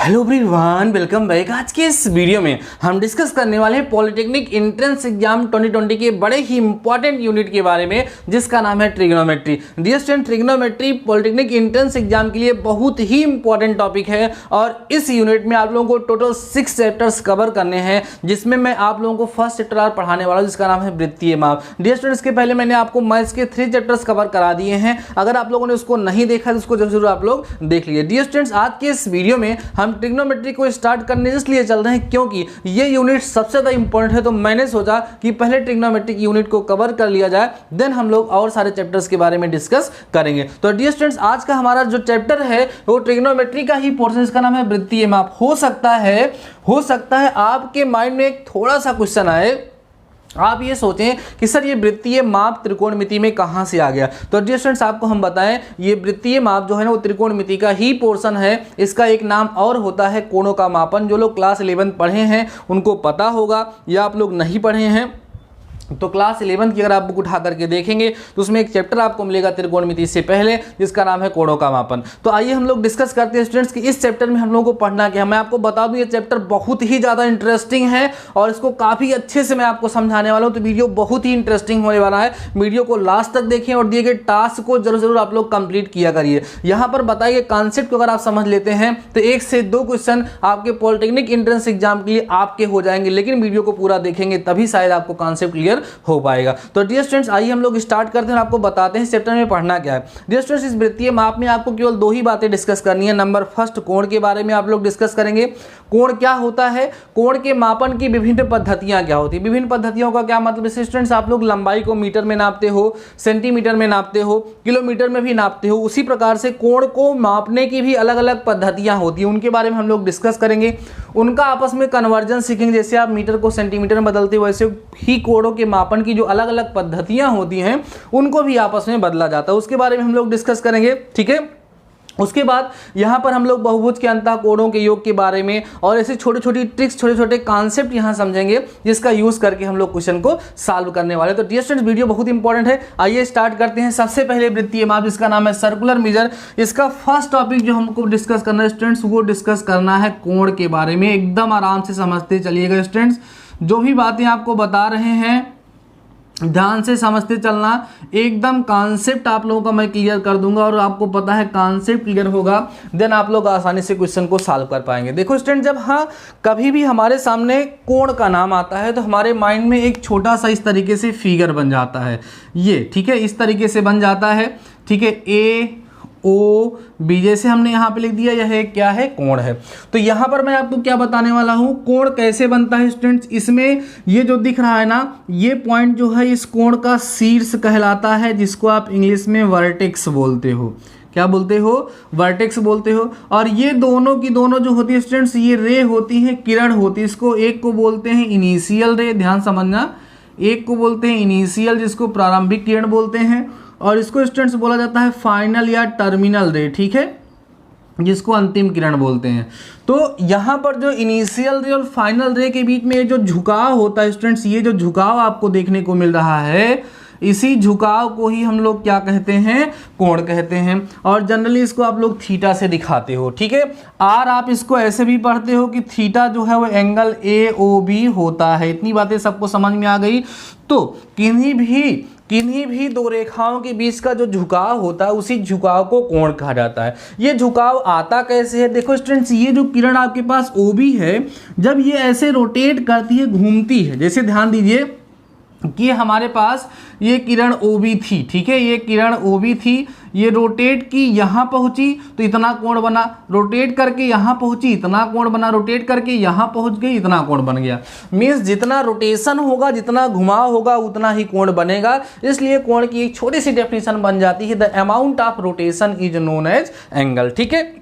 Hello everyone, welcome back. आज के इस वीडियो में हम डिस्कस करने वाले हैं पॉलिटेक्निक एंट्रेंस एग्जाम 2020 के बड़े ही इंपॉर्टेंट यूनिट के बारे में, जिसका नाम है trigonometry. Dear student, trigonometry polytechnic entrance exam के लिए बहुत ही इंपॉर्टेंट टॉपिक है और इस यूनिट में आप लोगों को टोटल 6 चैप्टर्स कवर करने हैं, जिसमें मैं आप लोगों को फर्स्ट चैप्टर आज पढ़ाने वाला हूँ, जिसका नाम है वृत्तीय माप। डियर स्टूडेंट, इसके पहले मैंने आपको मैथ्स के 3 चैप्टर्स कवर करा दिए हैं। अगर आप लोगों ने उसको नहीं देखा तो उसको जरूर आप लोग देख लीजिए। डियर स्टूडेंट्स, आज के इस वीडियो में हम ट्रिग्नोमेट्री को स्टार्ट करने इसलिए चल रहे हैं क्योंकि ये यूनिट सबसे ज्यादा इंपॉर्टेंट है। तो मैंने सोचा कि पहले ट्रिग्नोमेट्री की यूनिट को कवर कर लिया जाए, देन हम लोग और सारे चैप्टर्स के बारे में डिस्कस करेंगे। तो डियर स्टूडेंट्स, आज का हमारा जो चैप्टर है वो ट्रिग्नोमेट्री का ही पोर्शन, इसका नाम है वृत्तीय माप। हो सकता है आपके माइंड में एक थोड़ा सा क्वेश्चन आए, आप ये सोचें कि सर ये वृत्तीय माप त्रिकोणमिति में कहाँ से आ गया। तो डियर स्टूडेंट्स, आपको हम बताएं, ये वृत्तीय माप जो है ना वो त्रिकोणमिति का ही पोर्शन है। इसका एक नाम और होता है कोणों का मापन। जो लोग क्लास 11 पढ़े हैं उनको पता होगा, या आप लोग नहीं पढ़े हैं तो क्लास 11 की अगर आप बुक उठा करके देखेंगे तो उसमें एक चैप्टर आपको मिलेगा त्रिकोणमिति से पहले, जिसका नाम है कोणों का मापन। तो आइए हम लोग डिस्कस करते हैं स्टूडेंट्स कि इस चैप्टर में हम लोगों को पढ़ना क्या है। मैं आपको बता दूं, ये चैप्टर बहुत ही ज़्यादा इंटरेस्टिंग है और इसको काफ़ी अच्छे से मैं आपको समझाने वाला हूँ। तो वीडियो बहुत ही इंटरेस्टिंग होने वाला है। वीडियो को लास्ट तक देखें और दिए गए टास्क को जरूर आप लोग कंप्लीट किया करिए। यहाँ पर बताए गए कॉन्सेप्ट को अगर आप समझ लेते हैं तो 1 से 2 क्वेश्चन आपके पॉलिटेक्निक एंट्रेंस एग्जाम के लिए आपके हो जाएंगे, लेकिन वीडियो को पूरा देखेंगे तभी शायद आपको कॉन्सेप्ट क्लियर हो पाएगा। तो डियर स्टूडेंट्स, आइए हम लोग स्टार्ट करते हैं और आपको बताते हैं इस चैप्टर में पढ़ना क्या है। डियर स्टूडेंट्स, इस वृत्तीय माप में आपको केवल 2 ही बातें डिस्कस करनी है। नंबर फर्स्ट, कोण के बारे में आप लोग डिस्कस करेंगे। कोण क्या होता है, कोण के मापन की विभिन्न पद्धतियां क्या होती है। विभिन्न पद्धतियों का क्या मतलब है स्टूडेंट्स, आप लोग लंबाई को मीटर में नापते हो, सेंटीमीटर में नापते हो, किलोमीटर में भी नापते हो। उसी प्रकार से कोण को मापने की भी अलग अलग पद्धतियां होती हैं, उनके बारे में हम लोग डिस्कस करेंगे। उनका आपस में कन्वर्जन सीखेंगे। जैसे आप मीटर को सेंटीमीटर में बदलते हो, वैसे ही कोणों के मापन की जो अलग अलग पद्धतियां होती हैं उनको भी आपस में बदला जाता है, उसके बारे में हम लोग डिस्कस करेंगे। ठीक है, उसके बाद यहाँ पर हम लोग बहुभुज के अंतःकोणों के योग के बारे में और ऐसे छोटी छोटी ट्रिक्स, छोटे छोटे कॉन्सेप्ट यहाँ समझेंगे, जिसका यूज करके हम लोग क्वेश्चन को सॉल्व करने वाले। तो डियर स्टूडेंट्स, वीडियो बहुत इंपॉर्टेंट है। आइए स्टार्ट करते हैं। सबसे पहले वृत्तीय माप, जिसका नाम है सर्कुलर मेजर। इसका फर्स्ट टॉपिक जो हमको डिस्कस करना है स्टूडेंट्स, वो डिस्कस करना है कोण के बारे में। एकदम आराम से समझते चलिएगा स्टूडेंट्स, जो भी बातें आपको बता रहे हैं ध्यान से समझते चलना। एकदम कॉन्सेप्ट आप लोगों का मैं क्लियर कर दूंगा और आपको पता है कॉन्सेप्ट क्लियर होगा देन आप लोग आसानी से क्वेश्चन को सॉल्व कर पाएंगे। देखो स्टूडेंट, जब कभी भी हमारे सामने कोण का नाम आता है तो हमारे माइंड में एक छोटा सा इस तरीके से फिगर बन जाता है। ये ठीक है, इस तरीके से बन जाता है। ठीक है, ए ओ बी जैसे हमने यहाँ पे लिख दिया, यह क्या है, कोण है। तो यहाँ पर मैं आपको क्या बताने वाला हूँ, कोण कैसे बनता है स्टूडेंट्स। इसमें ये जो दिख रहा है ना, ये पॉइंट जो है इस कोण का शीर्ष कहलाता है, जिसको आप इंग्लिश में वर्टेक्स बोलते हो। क्या बोलते हो, वर्टेक्स बोलते हो। और ये दोनों की दोनों जो होती है स्टूडेंट्स, ये रे होती है, किरण होती है। इसको एक को बोलते हैं इनिशियल रे, ध्यान समझना। एक को बोलते हैं इनिशियल, जिसको प्रारंभिक किरण बोलते हैं, और इसको स्टूडेंट्स बोला जाता है फाइनल या टर्मिनल रे। ठीक है, जिसको अंतिम किरण बोलते हैं। तो यहाँ पर जो इनिशियल रे और फाइनल रे के बीच में जो झुकाव होता है स्टूडेंट्स, ये जो झुकाव आपको देखने को मिल रहा है, इसी झुकाव को ही हम लोग क्या कहते हैं, कोण कहते हैं। और जनरली इसको आप लोग थीटा से दिखाते हो। ठीक है, और आप इसको ऐसे भी पढ़ते हो कि थीटा जो है वो एंगल AOB होता है। इतनी बातें सबको समझ में आ गई। तो किन्हीं भी 2 रेखाओं के बीच का जो झुकाव होता है, उसी झुकाव को कोण कहा जाता है। ये झुकाव आता कैसे है, देखो स्टूडेंट्स, ये जो किरण आपके पास OB है, जब ये ऐसे रोटेट करती है, घूमती है, जैसे ध्यान दीजिए कि हमारे पास ये किरण OB थी। ठीक है, ये किरण OB थी, ये रोटेट की, यहाँ पहुंची तो इतना कोण बना, रोटेट करके यहाँ पहुंची, इतना कोण बना, रोटेट करके यहाँ पहुंच गई, इतना कोण बन गया। मीन्स जितना रोटेशन होगा, जितना घुमाव होगा, उतना ही कोण बनेगा। इसलिए कोण की एक छोटी सी डेफिनेशन बन जाती है, the amount of rotation is known as angle. ठीक है,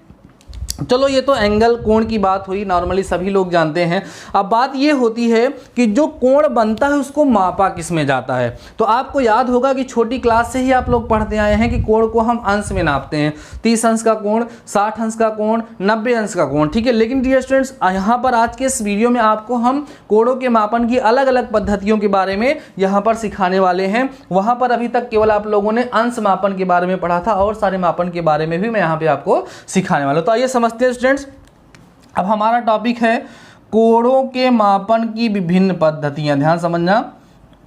चलो ये तो एंगल कोण की बात हुई, नॉर्मली सभी लोग जानते हैं। अब बात ये होती है कि जो कोण बनता है उसको मापा किस में जाता है। तो आपको याद होगा कि छोटी क्लास से ही आप लोग पढ़ते आए हैं कि कोण को हम अंश में नापते हैं। 30 अंश का कोण, 60 अंश का कोण, 90 अंश का कोण। ठीक है, लेकिन डियर स्टूडेंट्स, यहाँ पर आज के इस वीडियो में आपको हम कोणों के मापन की अलग अलग पद्धतियों के बारे में यहाँ पर सिखाने वाले हैं। वहाँ पर अभी तक केवल आप लोगों ने अंश मापन के बारे में पढ़ा था, और सारे मापन के बारे में भी मैं यहाँ पे आपको सिखाने वाला हूँ। तो आइए समझते हैं स्टूडेंट्स, अब हमारा टॉपिक है कोणों के मापन की विभिन्न पद्धतियां। ध्यान समझना,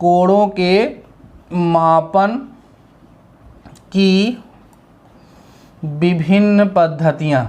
कोणों के मापन की विभिन्न पद्धतियां।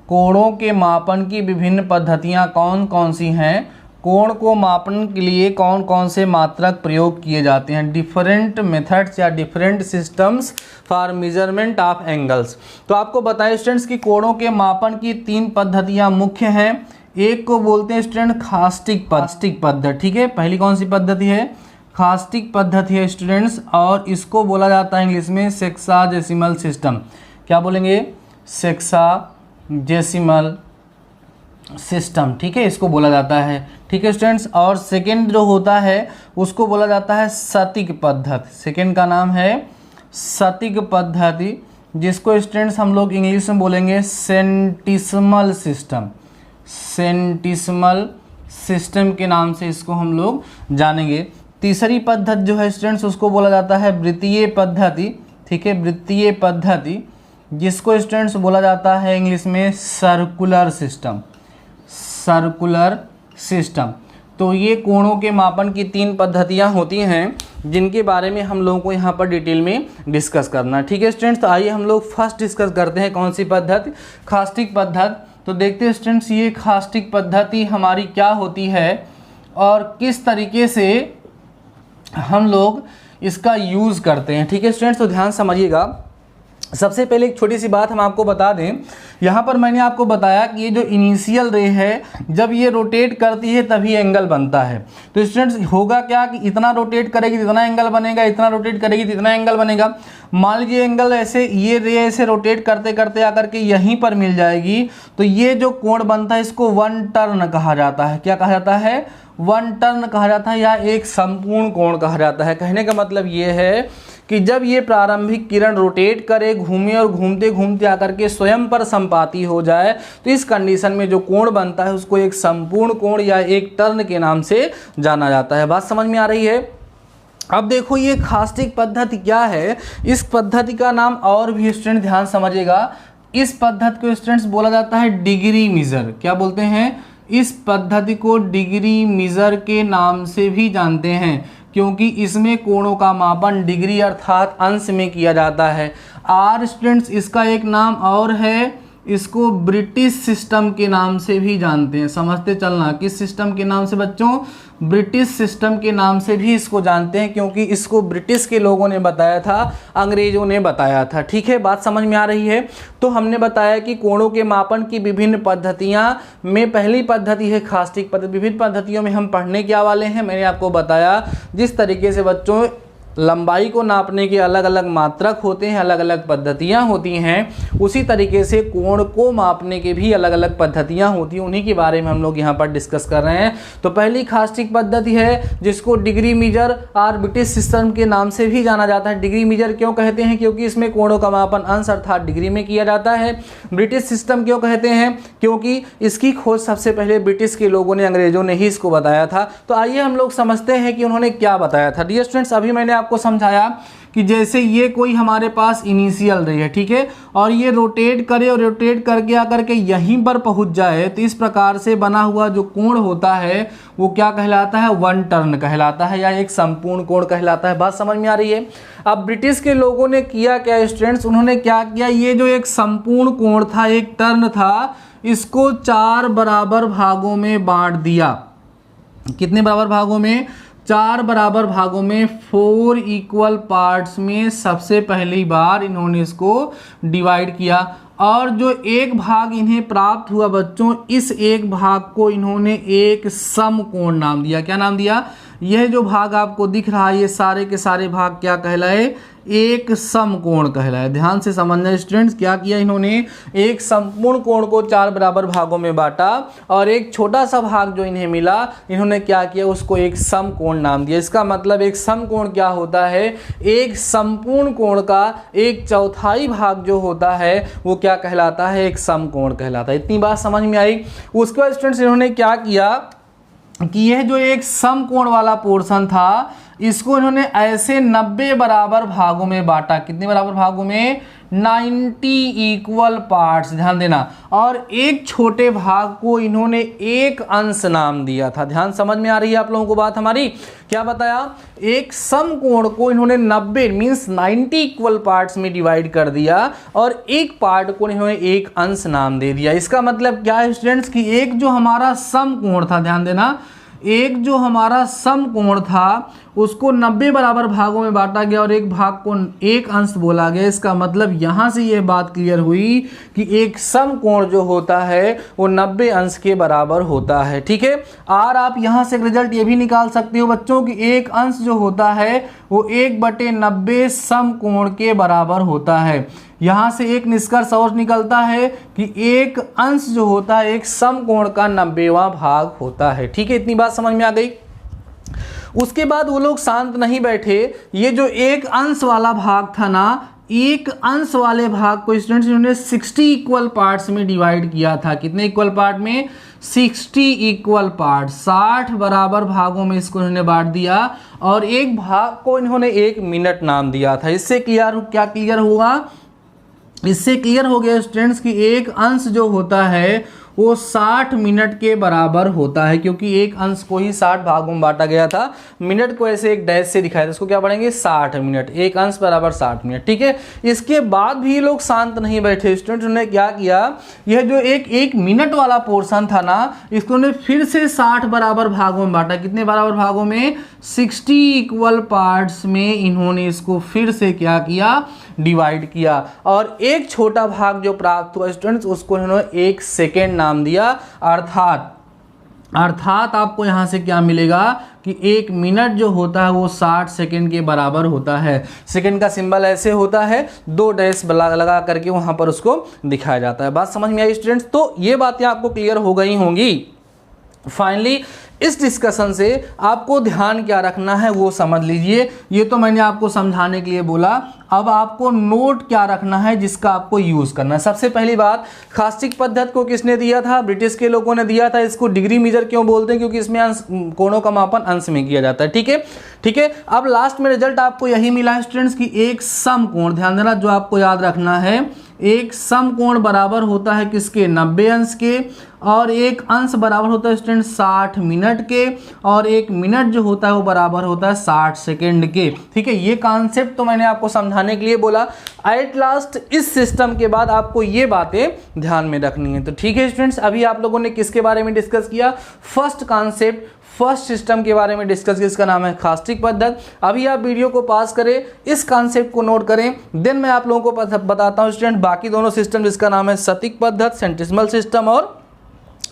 कोणों के मापन की विभिन्न पद्धतियां कौन कौन सी हैं? कोण को मापने के लिए कौन कौन से मात्रक प्रयोग किए जाते हैं? डिफरेंट मेथड्स या different systems for measurement of angles. तो आपको बताएं स्टूडेंट्स कि कोणों के मापन की 3 पद्धतियां मुख्य हैं। एक को बोलते हैं स्टूडेंट खास्टिक पद्धति, ठीक है। पहली कौन सी पद्धति है? खास्टिक पद्धति है स्टूडेंट्स, और इसको बोला जाता है इंग्लिश में सेक्साजेसिमल सिस्टम। क्या बोलेंगे? सेक्साजेसिमल सिस्टम, ठीक है, इसको बोला जाता है, ठीक है स्टूडेंट्स। और सेकंड जो होता है उसको बोला जाता है सतिक पद्धति। सेकंड का नाम है सतिक पद्धति, जिसको स्टूडेंट्स हम लोग इंग्लिश में बोलेंगे सेंटिसिमल सिस्टम। सेंटिसिमल सिस्टम के नाम से इसको हम लोग जानेंगे। तीसरी पद्धति जो है स्टूडेंट्स उसको बोला जाता है वृत्तीय पद्धति, ठीक है, वृत्तीय पद्धति, जिसको स्टूडेंट्स बोला जाता है इंग्लिश में सर्कुलर सिस्टम। Circular system. तो ये कोणों के मापन की 3 पद्धतियां होती हैं जिनके बारे में हम लोगों को यहाँ पर डिटेल में डिस्कस करना है, ठीक है स्टूडेंट्स। तो आइए हम लोग फर्स्ट डिस्कस करते हैं कौन सी पद्धति? खास्टिक पद्धति। तो देखते हैं स्टूडेंट्स ये खास्टिक पद्धति हमारी क्या होती है और किस तरीके से हम लोग इसका यूज़ करते हैं, ठीक है स्टूडेंट्स। तो ध्यान समझिएगा। सबसे पहले एक छोटी सी बात हम आपको बता दें, यहाँ पर मैंने आपको बताया कि ये जो इनिशियल रे है जब ये रोटेट करती है तभी एंगल बनता है। तो स्टूडेंट्स होगा क्या कि इतना रोटेट करेगी तो इतना एंगल बनेगा, इतना रोटेट करेगी तो इतना एंगल बनेगा। मान लीजिए एंगल ऐसे ये रे ऐसे रोटेट करते करते आकर के यहीं पर मिल जाएगी, तो ये जो कोण बनता है इसको 1 टर्न कहा जाता है। क्या कहा जाता है? 1 टर्न कहा जाता है, या एक संपूर्ण कोण कहा जाता है। कहने का मतलब ये है कि जब ये प्रारंभिक किरण रोटेट करे, घूमे और घूमते घूमते आकर के स्वयं पर संपाती हो जाए, तो इस कंडीशन में जो कोण बनता है उसको एक संपूर्ण कोण या एक टर्न के नाम से जाना जाता है। बात समझ में आ रही है? अब देखो ये खास्टिक पद्धति क्या है। इस पद्धति का नाम और भी स्टूडेंट ध्यान समझिएगा, इस पद्धति को स्टूडेंट्स बोला जाता है डिग्री मेजर। क्या बोलते हैं? इस पद्धति को डिग्री मेजर के नाम से भी जानते हैं, क्योंकि इसमें कोणों का मापन डिग्री अर्थात अंश में किया जाता है। आर स्टूडेंट्स इसका एक नाम और है, इसको ब्रिटिश सिस्टम के नाम से भी जानते हैं। समझते चलना, किस सिस्टम के नाम से बच्चों? ब्रिटिश सिस्टम के नाम से भी इसको जानते हैं, क्योंकि इसको ब्रिटिश के लोगों ने बताया था, अंग्रेजों ने बताया था, ठीक है। बात समझ में आ रही है? तो हमने बताया कि कोणों के मापन की विभिन्न पद्धतियां में पहली पद्धति है खास्टिक पद्धति। विभिन्न पद्धतियों में हम पढ़ने क्या वाले हैं, मैंने आपको बताया जिस तरीके से बच्चों लंबाई को नापने के अलग अलग मात्रक होते हैं, अलग अलग पद्धतियां होती हैं, उसी तरीके से कोण को मापने के भी अलग अलग पद्धतियां होती हैं। उन्हीं के बारे में हम लोग यहाँ पर डिस्कस कर रहे हैं। तो पहली खास्टिक पद्धति है जिसको डिग्री मेजर और ब्रिटिश सिस्टम के नाम से भी जाना जाता है। डिग्री मेजर क्यों कहते हैं? क्योंकि इसमें कोणों का मापन अंश अर्थात डिग्री में किया जाता है। ब्रिटिश सिस्टम क्यों कहते हैं? क्योंकि इसकी खोज सबसे पहले ब्रिटिश के लोगों ने, अंग्रेजों ने ही इसको बताया था। तो आइए हम लोग समझते हैं कि उन्होंने क्या बताया था। डियर स्टूडेंट्स, अभी मैंने आपको समझाया कि जैसे ये कोई हमारे पास इनिशियल रे है, ठीक है, और ये रोटेट करे और रोटेट करके आकर के यहीं पर पहुंच जाए, तो इस प्रकार से बना हुआ जो कोण होता है वो क्या कहलाता है? 1 टर्न कहलाता है, या एक संपूर्ण कोण कहलाता है। बात समझ में आ रही है? अब ब्रिटिश के लोगों ने किया क्या स्टूडेंट्स? उन्होंने क्या किया, ये जो एक संपूर्ण कोण था, एक टर्न था, इसको 4 बराबर भागों में बांट दिया। कितने बराबर भागों में? 4 बराबर भागों में, 4 इक्वल पार्ट्स में सबसे पहली बार इन्होंने इसको डिवाइड किया। और जो एक भाग इन्हें प्राप्त हुआ बच्चों, इस एक भाग को इन्होंने एक समकोण नाम दिया। क्या नाम दिया? यह जो भाग आपको दिख रहा है, ये सारे के सारे भाग क्या कहलाए? एक समकोण कहलाए। ध्यान से समझना स्टूडेंट्स, क्या किया इन्होंने? एक संपूर्ण कोण को 4 बराबर भागों में बांटा, और एक छोटा सा भाग जो इन्हें मिला, इन्होंने क्या किया? उसको एक समकोण नाम दिया। इसका मतलब एक समकोण क्या होता है? एक संपूर्ण कोण का 1/4 भाग जो होता है वो क्या कहलाता है? एक समकोण कहलाता है। इतनी बात समझ में आई? उसके बाद स्टूडेंट्स इन्होंने क्या किया कि यह जो एक समकोण वाला पोर्शन था, इसको इन्होंने ऐसे 90 बराबर भागों में बांटा। कितने बराबर भागों में? 90 इक्वल पार्ट्स, ध्यान देना, और एक छोटे भाग को इन्होंने एक अंश नाम दिया था। ध्यान समझ में आ रही है आप लोगों को बात हमारी? क्या बताया? एक समकोण को इन्होंने 90 मींस 90 इक्वल पार्ट्स में डिवाइड कर दिया और एक पार्ट को इन्होंने एक अंश नाम दे दिया। इसका मतलब क्या है स्टूडेंट्स कि एक जो हमारा समकोण था, ध्यान देना, एक जो हमारा समकोण था उसको 90 बराबर भागों में बांटा गया और एक भाग को एक अंश बोला गया। इसका मतलब यहां से यह बात क्लियर हुई कि एक समकोण जो होता है वो 90 अंश के बराबर होता है। ठीक है, और आप यहां से रिजल्ट ये भी निकाल सकते हो बच्चों कि एक अंश जो होता है वो 1/90 समकोण के बराबर होता है। यहां से एक निष्कर्ष और निकलता है कि एक अंश जो होता है एक समकोण का 90वां भाग होता है। ठीक है, इतनी बात समझ में आ गई। उसके बाद वो लोग शांत नहीं बैठे, ये जो एक अंश वाला भाग था ना, एक अंश वाले भाग को स्टूडेंट्स इन्होंने 60 इक्वल पार्ट्स में डिवाइड किया था। कितने इक्वल पार्ट में? 60 इक्वल पार्ट, 60 बराबर भागों में इसको इन्होंने बांट दिया और एक भाग को इन्होंने 1 मिनट नाम दिया था। इससे क्या क्लियर होगा? इससे क्लियर हो गया स्टूडेंट्स कि एक अंश जो होता है वो 60 मिनट के बराबर होता है, क्योंकि एक अंश को ही 60 भागों में बांटा गया था। मिनट को ऐसे एक डैश से दिखाया था, इसको क्या पढ़ेंगे? 60 मिनट, एक अंश बराबर 60 मिनट। ठीक है, इसके बाद भी लोग शांत नहीं बैठे। स्टूडेंट्स ने क्या किया, यह जो एक मिनट वाला पोर्शन था ना, इसको ने फिर से 60 बराबर भागों में बांटा। कितने बराबर भागों में? 60 इक्वल पार्ट्स में इन्होंने इसको फिर से क्या किया? डिवाइड किया और एक छोटा भाग जो प्राप्त हुआ स्टूडेंट्स उसको इन्होंने 1 सेकेंड नाम दिया। अर्थात आपको यहां से क्या मिलेगा कि 1 मिनट जो होता है वो 60 सेकेंड के बराबर होता है। सेकेंड का सिंबल ऐसे होता है, 2 डैश लगा करके वहां पर उसको दिखाया जाता है। बात समझ में आई स्टूडेंट्स? तो ये बातें आपको क्लियर हो गई होंगी। फाइनली इस डिस्कशन से आपको ध्यान क्या रखना है वो समझ लीजिए। ये तो मैंने आपको समझाने के लिए बोला, अब आपको नोट क्या रखना है जिसका आपको यूज करना है। सबसे पहली बात, खास्टिक पद्धति को किसने दिया था? ब्रिटिश के लोगों ने दिया था। इसको डिग्री मेजर क्यों बोलते हैं? क्योंकि इसमें कोणों का मापन अंश में किया जाता है। ठीक है, अब लास्ट में रिजल्ट आपको यही मिला है स्टूडेंट्स की एक समकोण, ध्यान देना, जो आपको याद रखना है, एक समकोण बराबर होता है किसके? 90 अंश के, और एक अंश बराबर होता है स्टूडेंट 60 मिनट के, और 1 मिनट जो होता है वो बराबर होता है 60 सेकेंड के। ठीक है, ये कॉन्सेप्ट तो मैंने आपको समझाने के लिए बोला। एट लास्ट इस सिस्टम के बाद आपको ये बातें ध्यान में रखनी है। तो ठीक है स्टूडेंट्स, अभी आप लोगों ने किसके बारे में डिस्कस किया? फर्स्ट कॉन्सेप्ट, फर्स्ट सिस्टम के बारे में डिस्कस किया, इसका नाम है खास्टिक पद्धति। अभी आप वीडियो को पास करें, इस कॉन्सेप्ट को नोट करें, देन मैं आप लोगों को बताता हूं स्टूडेंट बाकी दोनों सिस्टम, जिसका नाम है सतिक पद्धति, सेंटिसिमल सिस्टम, और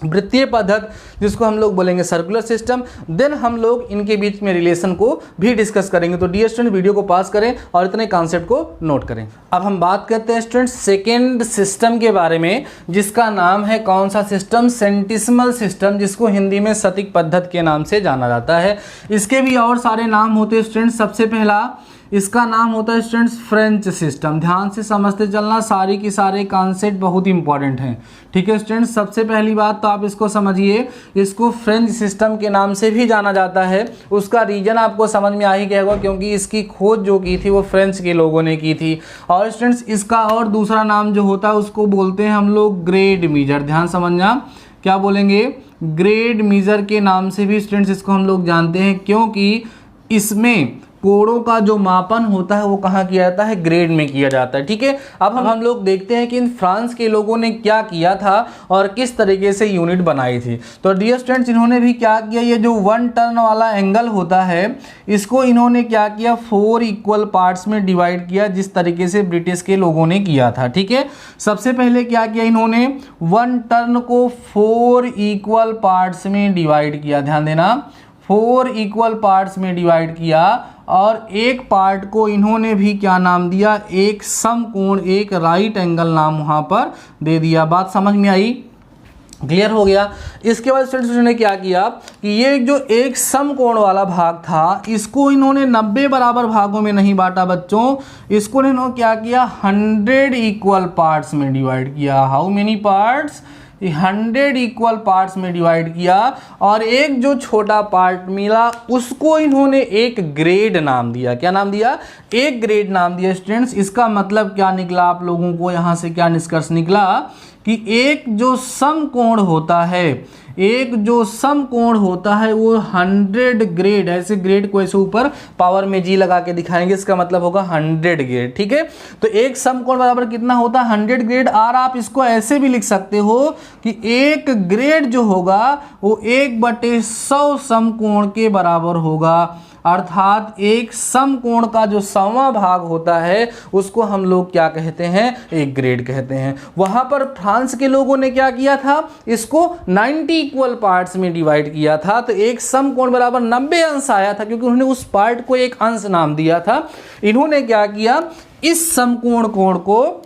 वृत्तीय पद्धति जिसको हम लोग बोलेंगे सर्कुलर सिस्टम। देन हम लोग इनके बीच में रिलेशन को भी डिस्कस करेंगे। तो डियर स्टूडेंट, वीडियो को पास करें और इतने कॉन्सेप्ट को नोट करें। अब हम बात करते हैं स्टूडेंट सेकेंड सिस्टम के बारे में, जिसका नाम है कौन सा सिस्टम? सेंटिसिमल सिस्टम, जिसको हिंदी में सतिक पद्धति के नाम से जाना जाता है। इसके भी और सारे नाम होते हैं स्टूडेंट। सबसे पहला इसका नाम होता है स्टूडेंट्स फ्रेंच सिस्टम। ध्यान से समझते चलना, सारी की सारे कॉन्सेप्ट बहुत इंपॉर्टेंट हैं। ठीक है स्टूडेंट्स, सबसे पहली बात तो आप इसको समझिए, इसको फ्रेंच सिस्टम के नाम से भी जाना जाता है। उसका रीजन आपको समझ में आ ही गया होगा, क्योंकि इसकी खोज जो की थी वो फ्रेंच के लोगों ने की थी। और स्टूडेंट्स इसका और दूसरा नाम जो होता है उसको बोलते हैं हम लोग ग्रेड मीजर। ध्यान समझना, क्या बोलेंगे? ग्रेड मीजर के नाम से भी स्टूडेंट्स इसको हम लोग जानते हैं, क्योंकि इसमें कोणों का जो मापन होता है वो कहाँ किया जाता है? ग्रेड में किया जाता है। ठीक है, अब हम लोग देखते हैं कि इन फ्रांस के लोगों ने क्या किया था और किस तरीके से यूनिट बनाई थी। तो डियर स्टूडेंट्स, इन्होंने भी क्या किया, ये जो 1 टर्न वाला एंगल होता है इसको इन्होंने क्या किया? 4 इक्वल पार्ट्स में डिवाइड किया, जिस तरीके से ब्रिटिश के लोगों ने किया था। ठीक है, सबसे पहले क्या किया इन्होंने? 1 टर्न को 4 इक्वल पार्ट्स में डिवाइड किया। ध्यान देना, 4 इक्वल पार्ट्स में डिवाइड किया, और एक पार्ट को इन्होंने भी क्या नाम दिया? एक समकोण, एक राइट एंगल नाम वहां पर दे दिया। बात समझ में आई? क्लियर हो गया? इसके बाद स्टूडेंट्स ने क्या किया कि ये जो एक समकोण वाला भाग था इसको इन्होंने 90 बराबर भागों में नहीं बांटा बच्चों, इसको इन्होंने क्या किया? 100 इक्वल पार्ट्स में डिवाइड किया। How many parts? 100 equal parts में डिवाइड किया और एक जो छोटा पार्ट मिला उसको इन्होंने एक ग्रेड नाम दिया। क्या नाम दिया? एक ग्रेड नाम दिया स्टूडेंट्स। इसका मतलब क्या निकला आप लोगों को यहाँ से क्या निष्कर्ष निकला कि एक जो समकोण होता है, एक जो समकोण होता है वो 100 ग्रेड, ऐसे ग्रेड को ऐसे ऊपर पावर में जी लगा के दिखाएंगे, इसका मतलब होगा 100 ग्रेड। ठीक है, तो एक समकोण बराबर कितना होता है? 100 ग्रेड। और आप इसको ऐसे भी लिख सकते हो कि एक ग्रेड जो होगा वो 1/100 समकोण के बराबर होगा, अर्थात एक समकोण का जो 100वां भाग होता है उसको हम लोग क्या कहते हैं? एक ग्रेड कहते हैं। वहां पर फ्रांस के लोगों ने क्या किया था? इसको 90 इक्वल पार्ट्स में डिवाइड किया था, तो एक समकोण बराबर 90 अंश आया था, क्योंकि उन्होंने उस पार्ट को एक अंश नाम दिया था। इन्होंने क्या किया? इस समकोण कोण को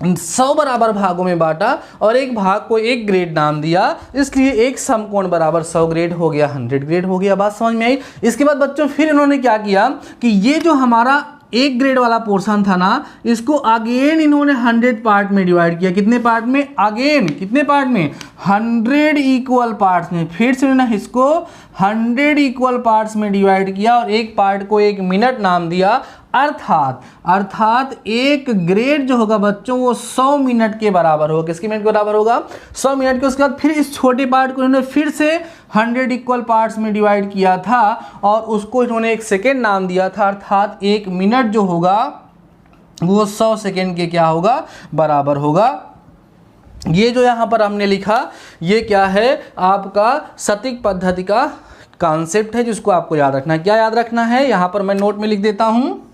100 बराबर भागों में बांटा और एक भाग को एक ग्रेड नाम दिया, इसलिए एक समकोण बराबर 100 ग्रेड हो गया, 100 ग्रेड हो गया। बात समझ में आई? इसके बाद बच्चों फिर इन्होंने क्या किया कि ये जो हमारा एक ग्रेड वाला पोर्शन था ना, इसको अगेन इन्होंने 100 पार्ट में डिवाइड किया। कितने पार्ट में? अगेन कितने पार्ट में? 100 इक्वल पार्ट्स में। फिर से इन्होंने इसको 100 इक्वल पार्ट्स में डिवाइड किया और एक पार्ट को 1 मिनट नाम दिया, अर्थात एक ग्रेड जो होगा बच्चों वो 100 मिनट के बराबर होगा। किसके मिनट के बराबर होगा? 100 मिनट के। उसके बाद फिर इस छोटे पार्ट को इन्होंने फिर से 100 इक्वल पार्ट्स में डिवाइड किया था और उसको इन्होंने 1 सेकेंड नाम दिया था, अर्थात 1 मिनट जो होगा वो 100 सेकेंड के क्या होगा? बराबर होगा। ये जो यहाँ पर हमने लिखा ये क्या है? आपका सटीक पद्धति का कॉन्सेप्ट है, जिसको आपको याद रखना है। क्या याद रखना है? यहाँ पर मैं नोट में लिख देता हूँ,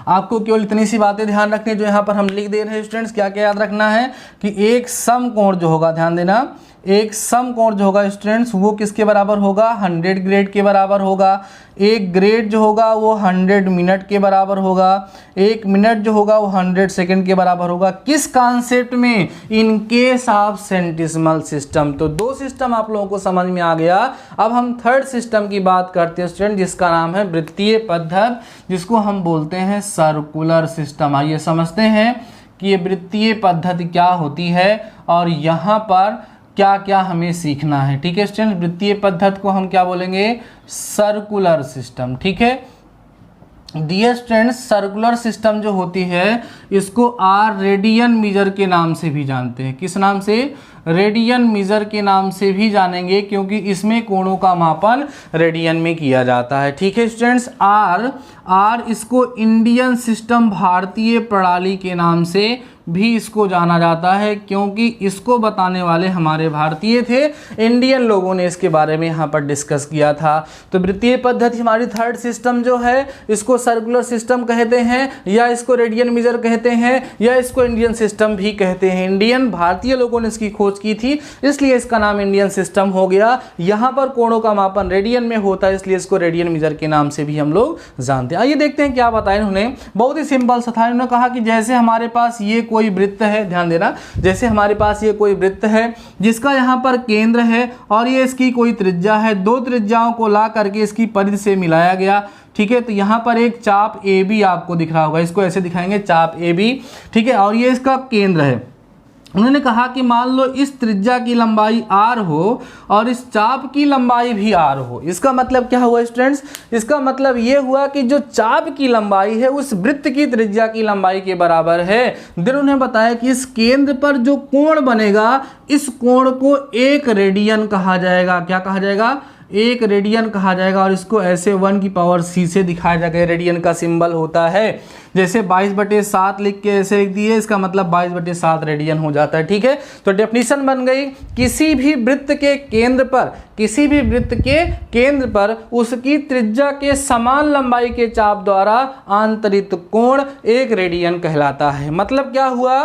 आपको केवल इतनी सी बातें ध्यान रखनी जो यहाँ पर हम लिख दे रहे हैं स्टूडेंट्स। क्या क्या याद रखना है कि एक समकोण जो होगा, ध्यान देना, एक समकोण जो होगा स्टूडेंट्स वो किसके बराबर होगा? 100 ग्रेड के बराबर होगा। एक ग्रेड जो होगा वो 100 मिनट के बराबर होगा। एक मिनट जो होगा वो 100 सेकंड के बराबर होगा। किस कॉन्सेप्ट में? In case of centesimal system. तो 2 सिस्टम आप लोगों को समझ में आ गया। अब हम थर्ड सिस्टम की बात करते हैं स्टूडेंट, जिसका नाम है वृत्तीय पद्धति, जिसको हम बोलते हैं सर्कुलर सिस्टम। आइए समझते हैं कि ये वृत्तीय पद्धति क्या होती है और यहाँ पर क्या क्या हमें सीखना है। ठीक है स्टूडेंट, वृत्तीय पद्धति को हम क्या बोलेंगे? Circular system. ठीक है डियर स्टूडेंट्स, सर्कुलर सिस्टम जो होती है इसको रेडियन मीजर के नाम से भी जानते हैं। किस नाम से? रेडियन मीजर के नाम से भी जानेंगे, क्योंकि इसमें कोणों का मापन रेडियन में किया जाता है। ठीक है स्टूडेंट्स, आर इसको इंडियन सिस्टम, भारतीय प्रणाली के नाम से भी इसको जाना जाता है, क्योंकि इसको बताने वाले हमारे भारतीय थे, इंडियन लोगों ने इसके बारे में यहाँ पर डिस्कस किया था। तो वृत्तीय पद्धति हमारी थर्ड सिस्टम जो है इसको सर्कुलर सिस्टम कहते हैं, या इसको रेडियन मीजर कहते हैं, या इसको इंडियन सिस्टम भी कहते हैं। इंडियन भारतीय लोगों ने इसकी खोज की थी, इसलिए इसका नाम इंडियन सिस्टम हो गया। यहाँ पर कोणों का मापन रेडियन में होता है, इसलिए इसको रेडियन मीजर के नाम से भी हम लोग जानते हैं। आइए देखते हैं क्या बताया इन्होंने। बहुत ही सिंपल सा था। इन्होंने कहा कि जैसे हमारे पास ये कोई वृत्त है, ध्यान देना, जैसे हमारे पास ये कोई वृत्त है जिसका यहाँ पर केंद्र है और ये इसकी कोई त्रिज्या है, 2 त्रिज्याओं को ला करके इसकी परिधि से मिलाया गया। ठीक है, तो यहाँ पर एक चाप ए बी आपको दिख रहा होगा, इसको ऐसे दिखाएंगे चाप ए बी। ठीक है, और ये इसका केंद्र है। उन्होंने कहा कि मान लो इस त्रिज्या की लंबाई r हो और इस चाप की लंबाई भी r हो। इसका मतलब क्या हुआ स्टूडेंट्स? इसका मतलब ये हुआ कि जो चाप की लंबाई है उस वृत्त की त्रिज्या की लंबाई के बराबर है। देन उन्होंने बताया कि इस केंद्र पर जो कोण बनेगा, इस कोण को 1 रेडियन कहा जाएगा। क्या कहा जाएगा? 1 रेडियन कहा जाएगा, और इसको ऐसे 1 की पावर c से दिखाया जाएगा। रेडियन का सिंबल होता है, जैसे 22/7 लिख के ऐसे लिख दिए, इसका मतलब 22/7 रेडियन हो जाता है। ठीक है, तो डेफिनेशन बन गई, किसी भी वृत्त के केंद्र पर, किसी भी वृत्त के केंद्र पर उसकी त्रिज्या के समान लंबाई के चाप द्वारा आंतरिक कोण 1 रेडियन कहलाता है। मतलब क्या हुआ?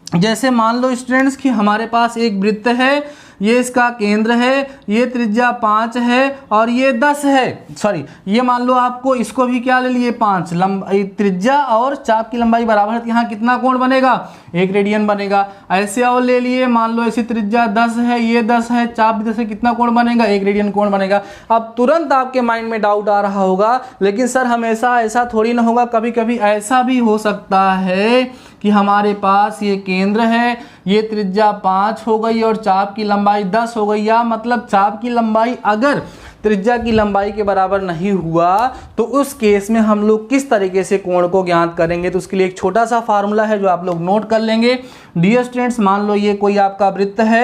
जैसे मान लो स्टूडेंट्स कि हमारे पास एक वृत्त है, ये इसका केंद्र है, ये त्रिज्या 5 है और ये 10 है। सॉरी, ये मान लो आपको इसको भी क्या ले लिए 5, लंबाई त्रिज्या और चाप की लंबाई बराबर है, तो यहाँ कितना कोण बनेगा? 1 रेडियन बनेगा। ऐसे और ले लिए, मान लो ऐसी त्रिज्या 10 है, ये 10 है, चाप भी 10 है, कितना कोण बनेगा? 1 रेडियन कोण बनेगा। अब तुरंत आपके माइंड में डाउट आ रहा होगा, लेकिन सर हमेशा ऐसा थोड़ी ना होगा, कभी कभी ऐसा भी हो सकता है कि हमारे पास ये केंद्र है, ये त्रिज्या 5 हो गई और चाप की लंबाई 10 हो गई। या मतलब चाप की लंबाई अगर त्रिज्या की लंबाई के बराबर नहीं हुआ तो उस केस में हम लोग किस तरीके से कोण को ज्ञात करेंगे, तो उसके लिए एक छोटा सा फार्मूला है जो आप लोग नोट कर लेंगे। डियर स्टूडेंट्स, मान लो ये कोई आपका वृत्त है,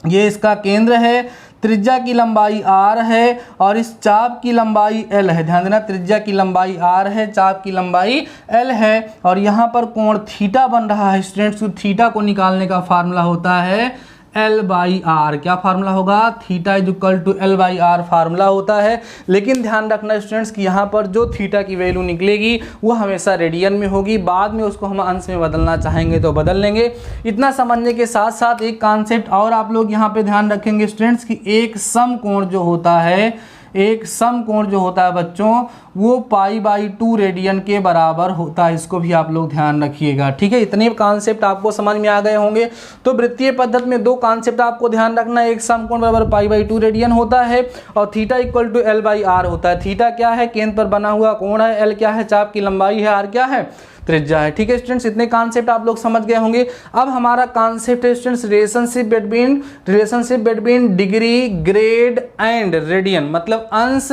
ये इसका केंद्र है, त्रिज्या की लंबाई r है और इस चाप की लंबाई l है। ध्यान देना, त्रिज्या की लंबाई r है, चाप की लंबाई l है और यहाँ पर कोण थीटा बन रहा है। स्टूडेंट्स, तो थीटा को निकालने का फार्मूला होता है L/R। क्या फार्मूला होगा? Theta is equal to L/R formula होता है। लेकिन ध्यान रखना स्टूडेंट्स कि यहाँ पर जो थीटा की वैल्यू निकलेगी वो हमेशा रेडियन में होगी। बाद में उसको हम अंश में बदलना चाहेंगे तो बदल लेंगे। इतना समझने के साथ साथ एक कॉन्सेप्ट और आप लोग यहाँ पे ध्यान रखेंगे स्टूडेंट्स कि एक समकोण जो होता है, एक समकोण जो होता है बच्चों, वो π/2 रेडियन के बराबर होता है। इसको भी आप लोग ध्यान रखिएगा। ठीक है, इतने कॉन्सेप्ट आपको समझ में आ गए होंगे। तो वृत्तीय पद्धति में दो कॉन्सेप्ट आपको ध्यान रखना है, एक समकोण बराबर π/2 रेडियन होता है और थीटा इक्वल टू L/R होता है। थीटा क्या है? केंद्र पर बना हुआ कोण है, L क्या है? चाप की लंबाई है, R क्या है? त्रिज्या है। ठीक है स्टूडेंट्स, इतने कॉन्सेप्ट आप लोग समझ गए होंगे। अब हमारा कॉन्सेप्ट है students relationship between degree, grade and radian, मतलब अंश।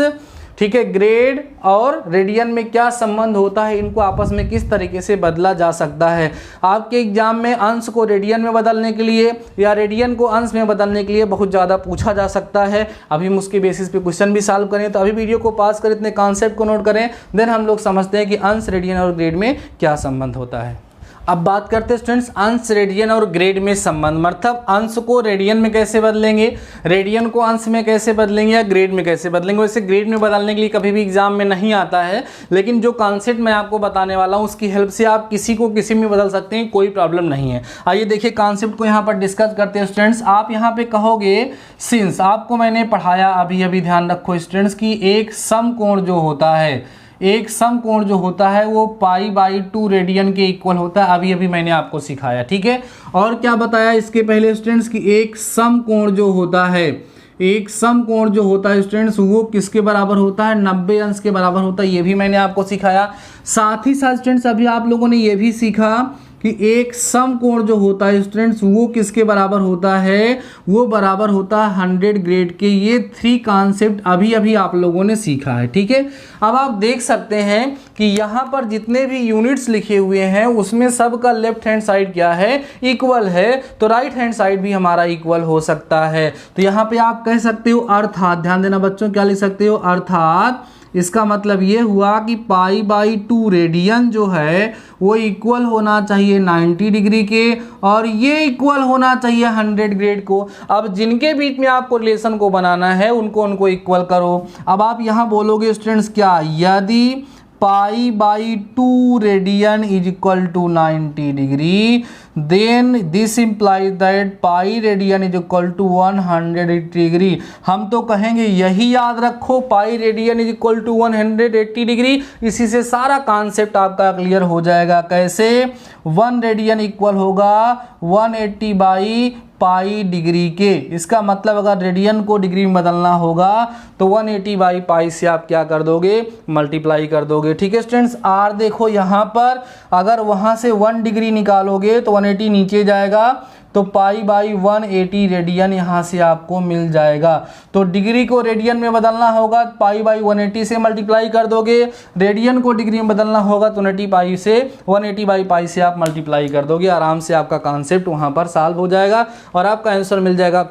ठीक है, ग्रेड और रेडियन में क्या संबंध होता है, इनको आपस में किस तरीके से बदला जा सकता है। आपके एग्जाम में अंश को रेडियन में बदलने के लिए या रेडियन को अंश में बदलने के लिए बहुत ज़्यादा पूछा जा सकता है। अभी हम उसके बेसिस पे क्वेश्चन भी सॉल्व करें, तो अभी वीडियो को पास करें, इतने कॉन्सेप्ट को नोट करें, देन हम लोग समझते हैं कि अंश, रेडियन और ग्रेड में क्या संबंध होता है। अब बात करते हैं स्टूडेंट्स अंश, रेडियन और ग्रेड में संबंध। मतलब अंश को रेडियन में कैसे बदलेंगे, रेडियन को अंश में कैसे बदलेंगे या ग्रेड में कैसे बदलेंगे। वैसे ग्रेड में बदलने के लिए कभी भी एग्जाम में नहीं आता है, लेकिन जो कॉन्सेप्ट मैं आपको बताने वाला हूँ उसकी हेल्प से आप किसी को किसी में बदल सकते हैं, कोई प्रॉब्लम नहीं है। आइए देखिए कॉन्सेप्ट को यहाँ पर डिस्कस करते हैं स्टूडेंट्स। आप यहाँ पे कहोगे सिंस, आपको मैंने पढ़ाया अभी ध्यान रखो स्टूडेंट्स की एक समकोण जो होता है, एक समकोण जो होता है वो π/2 रेडियन के इक्वल होता है। अभी मैंने आपको सिखाया। ठीक है, और क्या बताया इसके पहले स्टूडेंट्स की एक समकोण जो होता है, एक समकोण जो होता है स्टूडेंट्स वो किसके बराबर होता है? 90 अंश के बराबर होता है। ये भी मैंने आपको सिखाया। साथ ही साथ स्टूडेंट्स अभी आप लोगों ने ये भी सीखा कि एक समकोण जो होता है स्टूडेंट्स वो किसके बराबर होता है? वो बराबर होता है 100 ग्रेड के। ये 3 कॉन्सेप्ट अभी आप लोगों ने सीखा है। ठीक है, अब आप देख सकते हैं कि यहाँ पर जितने भी यूनिट्स लिखे हुए हैं उसमें सबका लेफ्ट हैंड साइड क्या है? इक्वल है। तो राइट हैंड साइड भी हमारा इक्वल हो सकता है। तो यहाँ पे आप कह सकते हो अर्थात, ध्यान देना बच्चों, क्या लिख सकते हो? अर्थात इसका मतलब ये हुआ कि π/2 रेडियन जो है वो इक्वल होना चाहिए 90 डिग्री के और ये इक्वल होना चाहिए 100 ग्रेड को। अब जिनके बीच में आपको रिलेशन को बनाना है उनको इक्वल करो। अब आप यहाँ बोलोगे स्टूडेंट्स क्या? यदि π/2 radian is equal to 90 degree then this implies that pi radian is equal to 180 degree. हम तो कहेंगे यही याद रखो, pi radian is equal to 180 degree. इसी से सारा कॉन्सेप्ट आपका क्लियर हो जाएगा। कैसे? 1 रेडियन इक्वल होगा 180 बाई पाई डिग्री के। इसका मतलब अगर रेडियन को डिग्री में बदलना होगा तो 180 बाई पाई से आप क्या कर दोगे? मल्टीप्लाई कर दोगे। ठीक है स्टूडेंट्स, आर देखो यहाँ पर अगर वहाँ से 1 डिग्री निकालोगे तो 180 नीचे जाएगा, तो π/180 रेडियन यहाँ से आपको मिल जाएगा। तो डिग्री को रेडियन में बदलना होगा, π/180 से मल्टीप्लाई कर दोगे। रेडियन को डिग्री में बदलना होगा तो 180 बाई पाई से आप मल्टीप्लाई कर दोगे। आराम से आपका कॉन्सेप्ट वहाँ पर सॉल्व हो जाएगा और आपका आंसर मिल जाएगा।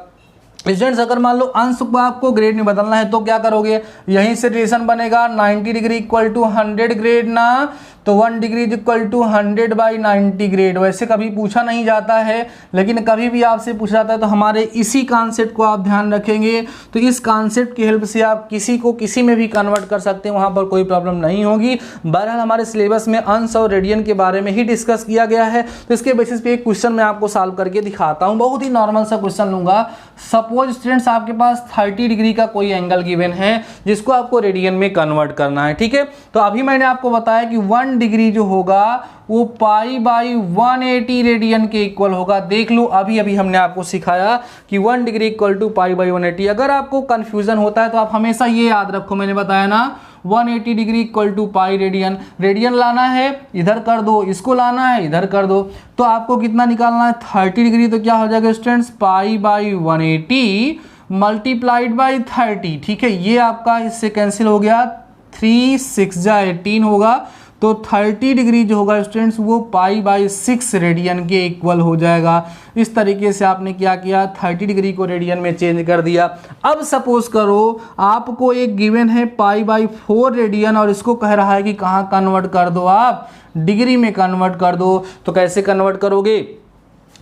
स्टूडेंट्स अगर मान लो अंश को आपको ग्रेड में बदलना है तो क्या करोगे? यहीं से रिलेशन बनेगा 90 डिग्री इक्वल टू 100 ग्रेड ना, तो 1 degree is equal to 100 by 90 grade. वैसे कभी पूछा नहीं जाता है, लेकिन कभी भी आपसे पूछा जाता है तो हमारे इसी कॉन्सेप्ट को आप ध्यान रखेंगे। तो इस कॉन्सेप्ट की हेल्प से आप किसी को किसी में भी कन्वर्ट कर सकते हैं, वहाँ पर कोई प्रॉब्लम नहीं होगी। बहरहाल हमारे सिलेबस में अंश और रेडियन के बारे में ही डिस्कस किया गया है। तो इसके बेसिस पे एक क्वेश्चन मैं आपको सॉल्व करके दिखाता हूँ। बहुत ही नॉर्मल सा क्वेश्चन लूँगा। सपोज स्टूडेंट्स आपके पास 30 डिग्री का कोई एंगल गिवन है जिसको आपको रेडियन में कन्वर्ट करना है। ठीक है, तो अभी मैंने आपको बताया कि 1 डिग्री जो होगा वो π/180 रेडियन के इक्वल होगा। देख लो अभी अभी हमने आपको सिखाया कि 1 डिग्री इक्वल टू π/180। अगर आपको कंफ्यूजन होता है तो आप हमेशा ये याद रखो, मैंने बताया ना 180 degree equal to pi radian. Radian लाना है इधर कर दो, इसको लाना है इधर कर दो, तो आपको कितना निकालना है 30 डिग्री। तो क्या हो जाएगा स्टूडेंट्स π/180 मल्टीप्लाइड बाई 30। ठीक है, ये आपका इससे कैंसिल हो गया, 3 6 जा 18 होगा। तो 30 डिग्री जो होगा स्टूडेंट्स वो π/6 रेडियन के इक्वल हो जाएगा। इस तरीके से आपने क्या किया, 30 डिग्री को रेडियन में चेंज कर दिया। अब सपोज करो आपको एक गिवन है π/4 रेडियन और इसको कह रहा है कि कहाँ कन्वर्ट कर दो, आप डिग्री में कन्वर्ट कर दो। तो कैसे कन्वर्ट करोगे,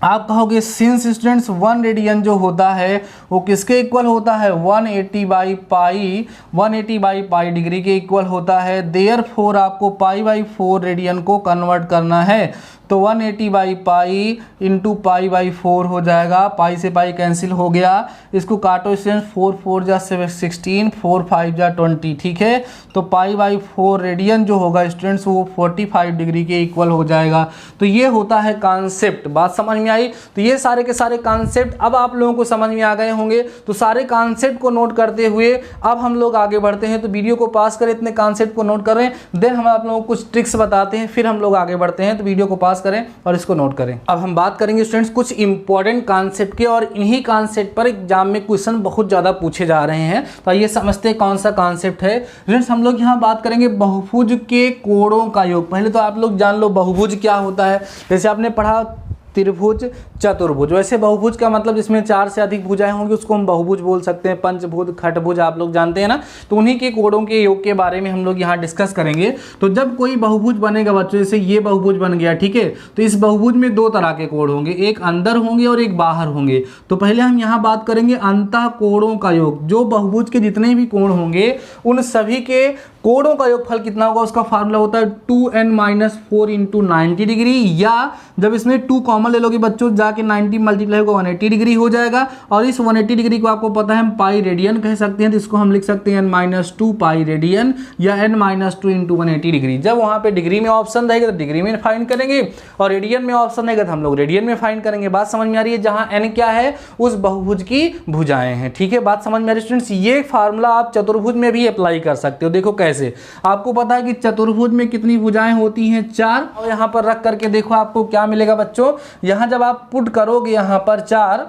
आप कहोगे सिंस स्टूडेंट्स 1 रेडियन जो होता है वो किसके इक्वल होता है, 180/π डिग्री के इक्वल होता है। देयरफॉर आपको π/4 रेडियन को कन्वर्ट करना है। तो 180/π इंटू π/4 हो जाएगा। पाई से पाई कैंसिल हो गया, इसको काटो स्टूडेंट्स, 4 4 जा 16, 4 5 जा 20। ठीक है, तो π/4 रेडियन जो होगा स्टूडेंट्स वो 45 डिग्री के इक्वल हो जाएगा। तो ये होता है कॉन्सेप्ट। बात समझ में आई? तो ये सारे के सारे कॉन्सेप्ट अब आप लोगों को समझ में आ गए होंगे। तो सारे कॉन्सेप्ट को नोट करते हुए अब हम लोग आगे बढ़ते हैं। तो वीडियो को पास करें, इतने कॉन्सेप्ट को नोट करें, देन हम आप लोगों को कुछ ट्रिक्स बताते हैं, फिर हम लोग आगे बढ़ते हैं। तो वीडियो को पास करें और इसको नोट करें। अब हम बात करेंगे स्टूडेंट्स कुछ इंपॉर्टेंट कॉन्सेप्ट के, और इन्हीं कॉन्सेप्ट पर एग्जाम में क्वेश्चन बहुत ज्यादा पूछे जा रहे हैं। तो आइए समझते हैं कौन सा कॉन्सेप्ट है। स्टूडेंट्स हम लोग यहाँ बात करेंगे बहुभुज के कोणों का योग। पहले तो आप लोग जान लो बहुभुज क्या होता है। जैसे आपने पढ़ा त्रिभुज चतुर्भुज, वैसे बहुभुज का मतलब जिसमें 4 से अधिक भुजाएं होंगी उसको हम बहुभुज बोल सकते हैं। पंचभुज, खठभुज आप लोग जानते हैं ना। तो उन्हीं के कोणों के योग के बारे में हम लोग यहाँ डिस्कस करेंगे। तो जब कोई बहुभुज बनेगा बच्चों, जैसे ये बहुभुज बन गया, ठीक है, तो इस बहुभुज में 2 तरह के कोण होंगे, एक अंदर होंगे और एक बाहर होंगे। तो पहले हम यहाँ बात करेंगे अंतः कोणों का योग। जो बहुभुज के जितने भी कोण होंगे उन सभी के कोणों का योगफल कितना होगा, उसका फार्मूला होता है 2n-4 इंटू 90 डिग्री। या जब इसमें 2 कॉमन ले लोगे बच्चों, जाके 90 मल्टीप्लाई होगा 180 डिग्री हो जाएगा। और इस 180 डिग्री को आपको पता है हम पाई रेडियन कह सकते हैं। तो इसको हम लिख सकते हैं n-2 पाई रेडियन या n-2 इंटू 180 डिग्री। जब वहां पे डिग्री में ऑप्शन रहेगा तो डिग्री में फाइंड करेंगे, और रेडियन में ऑप्शन रहेगा तो हम लोग रेडियन में फाइंड करेंगे। बात समझ में आ रही है? जहां n क्या है उस बहुभुज की भुजाएं हैं। ठीक है, बात समझ में आ रही है स्टूडेंट्स? ये फार्मूला आप चतुर्भुज में भी अप्लाई कर सकते हो। देखो कैसे, आपको पता है कि चतुर्भुज में कितनी भुजाएं होती हैं, 4। और यहां पर रख करके देखो आपको क्या मिलेगा बच्चों। यहां जब आप पुट करोगे यहां पर 4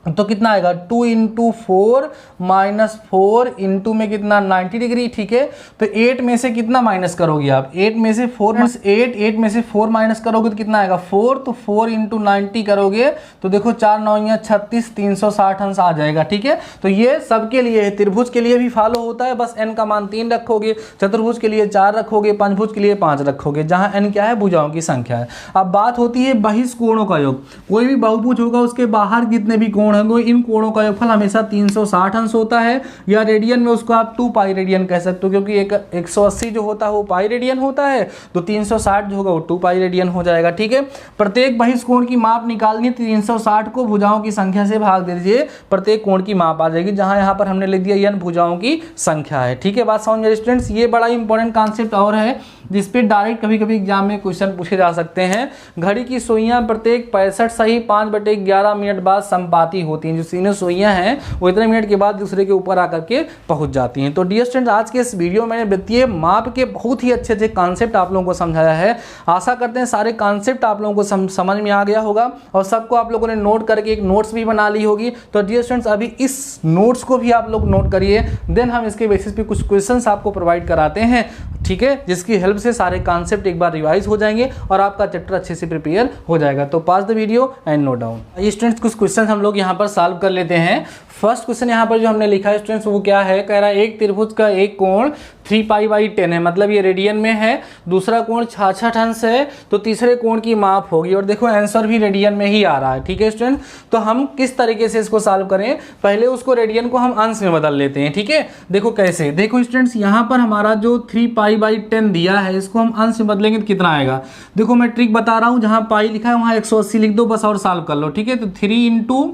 तो कितना आएगा, 2 इंटू 4 माइनस 4 इंटू में कितना 90 डिग्री। ठीक है, तो 8 में से कितना माइनस करोगे आप, 8 में से 4 माइनस 8 में से 4 माइनस करोगे तो कितना आएगा 4। तो 4 इंटू 90 करोगे तो देखो 4 9 36 360 अंश आ जाएगा। ठीक है, तो ये सबके लिए है। त्रिभुज के लिए भी फॉलो होता है, बस n का मान 3 रखोगे। चतुर्भुज के लिए 4 रखोगे, पंचभुज के लिए 5 रखोगे, जहां n क्या है भुजाओं की संख्या है। अब बात होती है बहिष्कोणों का योग। कोई भी बहुभुज होगा उसके बाहर जितने भी कोण होंगे इन कोणों का योगफल हमेशा 360 अंश होता है। या रेडियन में उसको आप 2 पाई रेडियन कह सकते हो, क्योंकि 180 जो होता है वो पाई रेडियन होता है, तो 360 जो होगा वो 2 पाई रेडियन हो जाएगा। ठीक है, प्रत्येक बहिष्कोण की माप निकालनी, 360 को भुजाओं की संख्या से भाग दे दीजिए, प्रत्येक कोण की माप आ जाएगी, जहां यहाँ पर हमने लिख दिया n भुजाओं की संख्या है। ठीक है, बात समझ में स्टूडेंट्स? ये बड़ा इंपॉर्टेंट कॉन्सेप्ट और है जिसपे डायरेक्ट कभी कभी एग्जाम में क्वेश्चन पूछे जा सकते हैं। घड़ी की सुइयां प्रत्येक 65 सही 5/11 मिनट बाद संपाती होती हैं। जो तीनों सुइयां हैं वो इतने मिनट के बाद दूसरे के ऊपर आकर के पहुंच जाती हैं। तो डियर स्टूडेंट्स, आज के इस वीडियो में वित्तीय माप के बहुत ही अच्छे अच्छे कॉन्सेप्ट आप लोगों को समझाया है। आशा करते हैं सारे कॉन्सेप्ट आप लोगों को समझ में आ गया होगा और सबको आप लोगों ने नोट करके एक नोट्स भी बना ली होगी। तो डियर स्टूडेंट्स, अभी इस नोट्स को भी आप लोग नोट करिए, देन हम इसके बेसिस पे कुछ क्वेश्चंस आपको प्रोवाइड कराते हैं। ठीक है, जिसकी हेल्प से सारे कॉन्सेप्ट एक बार रिवाइज हो जाएंगे और आपका चैप्टर अच्छे से प्रिपेयर हो जाएगा। तो pass the video and note down. ये स्टूडेंट्स कुछ क्वेश्चन हम लोग यहाँ पर सॉल्व कर लेते हैं। फर्स्ट क्वेश्चन यहाँ पर जो हमने लिखा है स्टूडेंट्स वो क्या है, कह रहा है एक त्रिभुज का एक कोण 3π/10 है, मतलब ये रेडियन में है। दूसरा कोण 66 अंश है, तो तीसरे कोण की माप होगी। और देखो आंसर भी रेडियन में ही आ रहा है। ठीक है स्टूडेंट, तो हम किस तरीके से इसको सॉल्व करें, पहले उसको रेडियन को हम अंश में बदल लेते हैं। ठीक है, देखो कैसे, देखो स्टूडेंट्स यहाँ पर हमारा जो 3π/10 दिया है इसको हम अंश में बदलेंगे तो कितना आएगा। देखो मैं ट्रिक बता रहा हूँ, जहाँ पाई लिखा है वहाँ 180 लिख दो बस और सॉल्व कर लो। ठीक है, तो 3 इंटू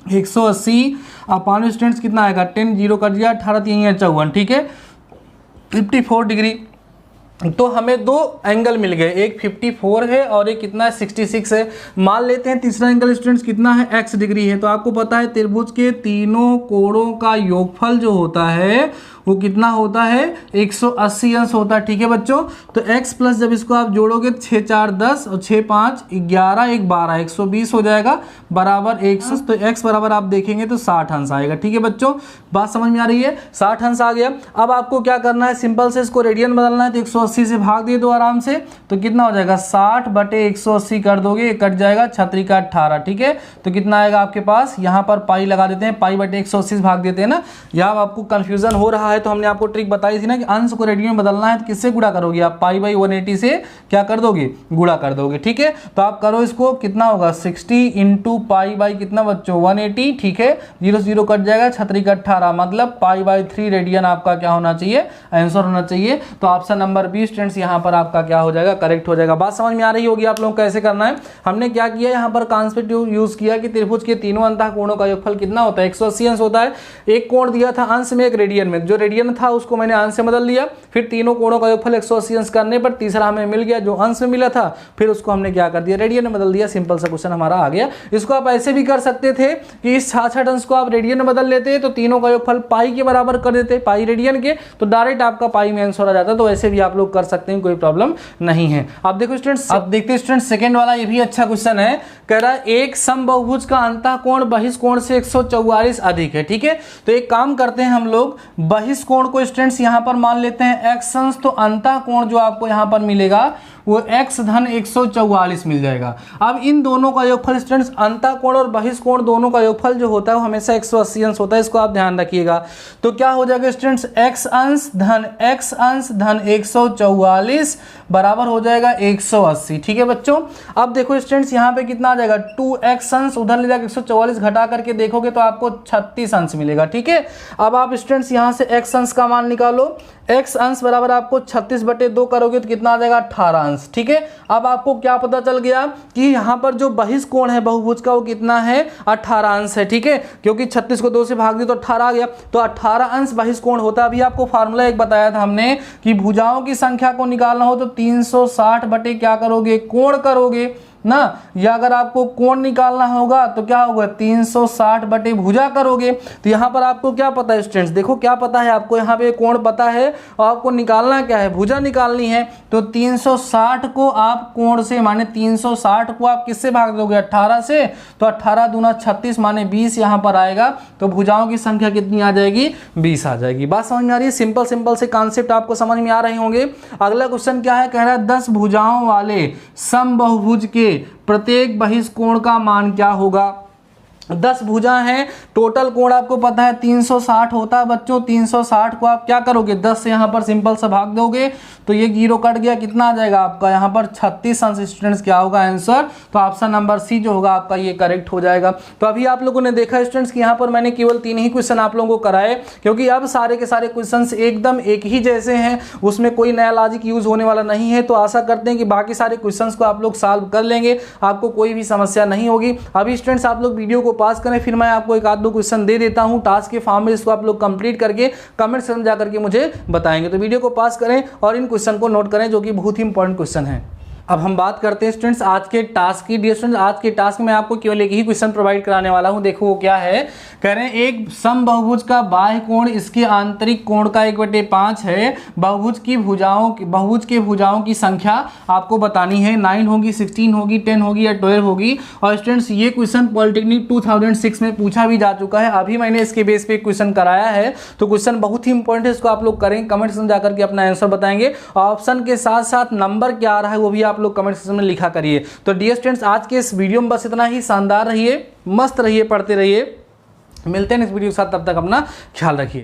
180 अपॉन स्टूडेंट्स कितना आएगा, 10 0 कर दिया, 18 3 54। ठीक है, 54 डिग्री तो हमें दो एंगल मिल गए, एक 54 है और एक कितना है 66 है। मान लेते हैं तीसरा एंगल स्टूडेंट्स कितना है, x डिग्री है। तो आपको पता है त्रिभुज के तीनों कोणों का योगफल जो होता है वो कितना होता है, 180 अंश होता है। ठीक है बच्चों, तो x प्लस जब इसको आप जोड़ोगे 6 4 10 और 6 5 11 1 12 120 हो जाएगा बराबर 100। तो x बराबर आप देखेंगे तो 60 अंश आएगा। ठीक है बच्चों, बात समझ में आ रही है, 60 अंश आ गया। अब आपको क्या करना है, सिंपल से इसको रेडियन बदलना है। तो 180 से भाग दे दो आराम से, तो कितना हो जाएगा 60 बटे 180 कर दोगे, कट जाएगा 6 का 18। ठीक है, तो कितना आएगा आपके पास, यहाँ पर पाई लगा देते हैं, पाई बटे 180 से भाग देते हैं ना। यहाँ आपको कंफ्यूजन हो रहा है तो हमने आपको ट्रिक बताई थी ना कि अंश को रेडियन में बदलना है तो किससे गुणा करोगे आप, पाई बाई 180 से क्या कर दोगे, गुणा कर दोगे। ठीक है, तो आप करो इसको, कितना होगा 60 इंटू पाई बाई कितना बच्चों 180। ठीक है, 0 0 कट जाएगा, 6 का 18 मतलब पाई बाई 3 रेडियन आपका क्या होना चाहिए, आंसर होना चाहिए। तो ऑप्शन नंबर 20 स्टूडेंट्स यहाँ पर आपका क्या हो जाएगा, करेक्ट हो जाएगा। बात समझ में आ रही होगी आप लोग कैसे करना है। हमने क्या किया यहाँ पर कॉन्सेप्ट यूज किया कि त्रिभुज के तीनों अंतः कोणों का योगफल कितना होता है, 180 अंश होता है। एक कोण दिया था अंश में, एक रेडियन में, जो रेडियन था उसको मैंने अंश से बदल दिया, फिर तीनों कोणों का योगफल 180 अंश करने पर तीसरा हमें मिल गया जो अंश में मिला था, फिर उसको हमने क्या कर दिया, रेडियन में बदल दिया। सिंपल सा क्वेश्चन हमारा आ गया। इसको आप ऐसे भी कर सकते थे कि इस 66 अंश को आप रेडियन में बदल लेते तो तीनों का योगफल पाई के बराबर कर देते, पाई रेडियन के, तो डायरेक्ट आपका पाई में आंसर आ जाता। तो ऐसे भी आप लोग कर सकते हैं, कोई प्रॉब्लम नहीं है। अब देखो स्टूडेंट्स, अब देखते हैं स्टूडेंट्स सेकंड वाला, ये भी अच्छा क्वेश्चन है। कह रहा है एक समबाहुभुज का अंतः कोण बहिष्कोण से 144 अधिक है। ठीक है, तो एक काम करते हैं हम लोग, बहिष्कोण को स्टूडेंट्स यहां पर मान लेते हैं x अंश, तो अंतः कोण जो आपको यहां पर मिलेगा वो x धन 144 मिल जाएगा। अब इन दोनों का योगफल स्टूडेंट्स, अंतः कोण और बहिष्कोण दोनों का योगफल जो होता है वो हमेशा 180 अंश होता है, इसको आप ध्यान रखिएगा। तो क्या हो जाएगा स्टूडेंट्स, x अंश धन 144 बराबर हो जाएगा 180। ठीक है बच्चों, अब देखो स्टूडेंट्स यहाँ पे कितना आ जाएगा, 2x अंश, उधर ले जाकर 144 घटा करके देखोगे तो आपको 36 अंश मिलेगा। ठीक है, अब आप स्टूडेंट्स यहाँ से x अंश का मान निकालो, x अंश बराबर आपको 36 बटे 2 करोगे तो कितना आ जाएगा 18 अंश। ठीक है, अब आपको क्या पता चल गया कि यहाँ पर जो बहिष्कोण है बहुभुज का वो कितना है, 18 अंश है। ठीक है, क्योंकि 36 को 2 से भाग दिया तो 18 आ गया, तो 18 अंश बहिष्कोण होता है। अभी आपको फार्मूला एक बताया था हमने कि भुजाओं की संख्या को निकालना हो तो 360 बटे क्या करोगे, कोण करोगे ना, या अगर आपको कोण निकालना होगा तो क्या होगा 360 बटे भुजा करोगे। तो यहाँ पर आपको क्या पता है स्टूडेंट्स, देखो क्या पता है आपको, यहाँ पे कोण पता है और आपको निकालना क्या है, भुजा निकालनी है। तो 360 को आप कोण से माने 360 को आप किससे भाग दोगे, 18 से, तो 18 दूना 36 माने 20 यहाँ पर आएगा। तो भुजाओं की संख्या कितनी आ जाएगी, 20 आ जाएगी। बात समझ में आ रही है, सिंपल से कॉन्सेप्ट आपको समझ में आ रहे होंगे। अगला क्वेश्चन क्या है, कह रहा है 10 भुजाओं वाले समबाहुभुज के प्रत्येक बहिष्कोण का मान क्या होगा। 10 भुजा हैं, टोटल कोण आपको पता है 360 होता है बच्चों। 360 को आप क्या करोगे, 10 से यहाँ पर सिंपल सा भाग दोगे तो ये 0 कट गया, कितना आ जाएगा आपका यहाँ पर 36 अंश। स्टूडेंट्स क्या होगा आंसर, तो ऑप्शन नंबर सी जो होगा आपका ये करेक्ट हो जाएगा। तो अभी आप लोगों ने देखा स्टूडेंट्स कि यहाँ पर मैंने केवल 3 ही क्वेश्चन आप लोगों को कराए, क्योंकि अब सारे के सारे क्वेश्चन एकदम एक ही जैसे हैं, उसमें कोई नया लॉजिक यूज होने वाला नहीं है। तो आशा करते हैं कि बाकी सारे क्वेश्चन को आप लोग सॉल्व कर लेंगे, आपको कोई भी समस्या नहीं होगी। अभी स्टूडेंट्स आप लोग वीडियो को पास करें, फिर मैं आपको एक आध दो क्वेश्चन दे देता हूं टास्क के फॉर्म में, इसको आप लोग कंप्लीट करके कमेंट सेक्शन जाकर के मुझे बताएंगे। तो वीडियो को पास करें और इन क्वेश्चन को नोट करें जो कि बहुत ही इंपॉर्टेंट क्वेश्चन है। अब हम बात करते हैं स्टूडेंट्स आज के टास्क की। डियर स्टूडेंट्स, आज के टास्क में आपको केवल एक ही क्वेश्चन प्रोवाइड कराने वाला हूं। देखो वो क्या है, कह रहे हैं एक समबाहुभुज का बाह्य कोण इसके आंतरिक कोण का 1/5 है। बहुभुज के भुजाओं की संख्या आपको बतानी है, 9 होगी, 16 होगी, 10 होगी या 12 होगी। और स्टूडेंट्स ये क्वेश्चन पॉलिटेक्निक 2006 में पूछा भी जा चुका है, अभी मैंने इसके बेस पे क्वेश्चन कराया है। तो क्वेश्चन बहुत ही इंपॉर्टेंट है, इसको आप लोग करें, कमेंट सेक्शन जाकर के अपना आंसर बताएंगे। ऑप्शन के साथ साथ नंबर क्या आ रहा है वो भी आप लोग कमेंट सेक्शन में लिखा करिए। तो डियर स्टूडेंट्स, आज के इस वीडियो में बस इतना ही। शानदार रहिए, मस्त रहिए, पढ़ते रहिए। मिलते हैं नेक्स्ट वीडियो के साथ, तब तक अपना ख्याल रखिए।